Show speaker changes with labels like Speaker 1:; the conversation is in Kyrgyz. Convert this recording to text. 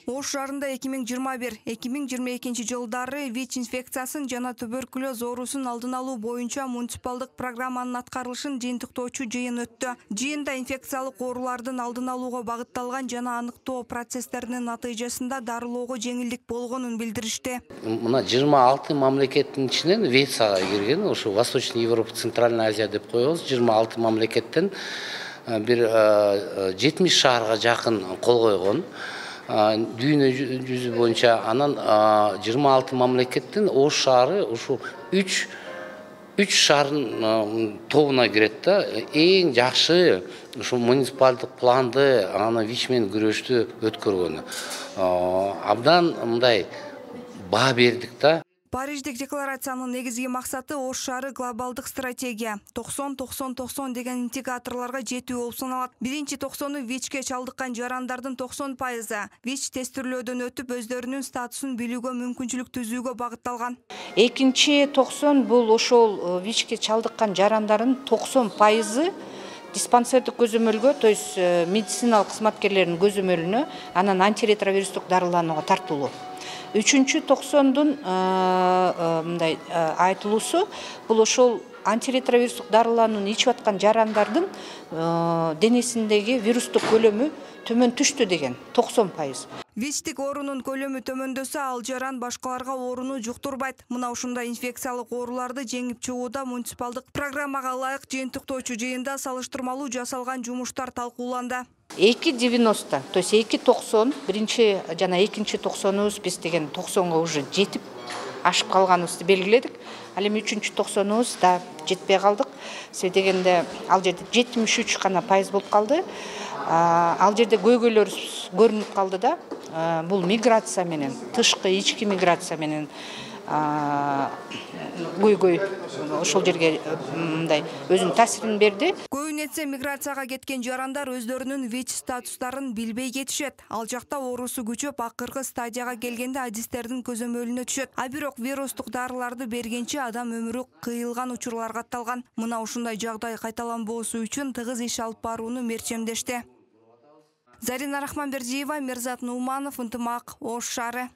Speaker 1: Ош шаарында 2021-2022 жылдары ВИЧ инфекциясын жана туберкулез оорусун алдын алуу боюнча муниципалдык программанын аткарылышын жыйынтыктоочу жыйын өттү. Жыйында инфекциялык оорулардын алдын алууга багытталган жана аныктоо процесстеринин натыйжасында дарылоого жеңилдик болгонун билдиришти.
Speaker 2: Мына 26 мамлекеттин ичинен ВИЧ-га кирген, ошо Восточный Европа, Центральная Азия деп коебуз. 26 мамлекеттен бир 70 шаарга жакын кол койгон. Дүйнө жүзү боюнча анан 26 мамлекеттин Ош шаары ушу 3 шаардын тобуна кирет да. Эң жакшы ушу муниципалдык планды аны ВИЧ менен күрөштү өткөргөнү. Абдан мындай баа бердик да.
Speaker 1: Париждик декларациянын негизги максаты Ош шаары глобалдык стратегия 90-90-90 деген индикаторлорго жетүү болуп саналат. Биринчи 90-ы ВИЧ-ке чалдыккан жарандардын 90%, ВИЧ тестирлөөдөн өтүп өздөрүнүн статусун билүүгө мүмкүнчүлүк түзүүгө багытталган.
Speaker 3: Экинчи 90 бул ошол ВИЧ-ке чалдыккан жарандардын 90%-ы диспансердик көзөмөлгө, то есть медициналык кызматкерлердин көзөмөлүнө, анан антиретровирустук дарыланууга тартылуу. Үчүнчү 90-дун мындай айтылуусу бул ошол антиретровирустук дарыланууну ичип аткан жарандардын денесиндеги вирустук көлөмү төмөн түштү деген 90%.
Speaker 1: ВИЧтик оорунун көлөмү төмөндөсө, ал жаран башкаларга ооруну жуктурбайт. Мына ушундай инфекциялык ооруларды жеңип чыгууда муниципалдык программага ылайык жыйынтыктоочу жыйында салыштырмалуу жасалган жумуштар талкууланды. 2,90,
Speaker 3: то есть 2,90, биринчи жана экинчи 90-убуз биз деген 90-га уже жетип ашып калганыбызды белгиледик. Ал эми үчүнчү 90-убуз да жетпей калдык. Себеби дегенде ал жерде 73 гана пайыз болуп калды. Ал жерде көйгөйлөр көрүнүп калды да. Бул миграция менен, тышкы ички миграция менен көйгөй ошол жерге мындай өзүнүн таасирин берди.
Speaker 1: Көбүнесе миграцияга кеткен жарандар өздөрүнүн ВИЧ статустарын билбей кетишет. Ал жакта оорусу күчөп, акыркы стадияга келгенде адистердин көзөмөлүнө түшөт. А бирок вирустук дарыларды бергенче адам өмүрү кыйылган учурлар катталган. Мына ушундай жагдай кайталанбоосу үчүн тыгыз иш алып барууну мерчемдешти. Зарина Рахманбердиева, Мирзат Нуманов, Ынтымак, Ош шаары.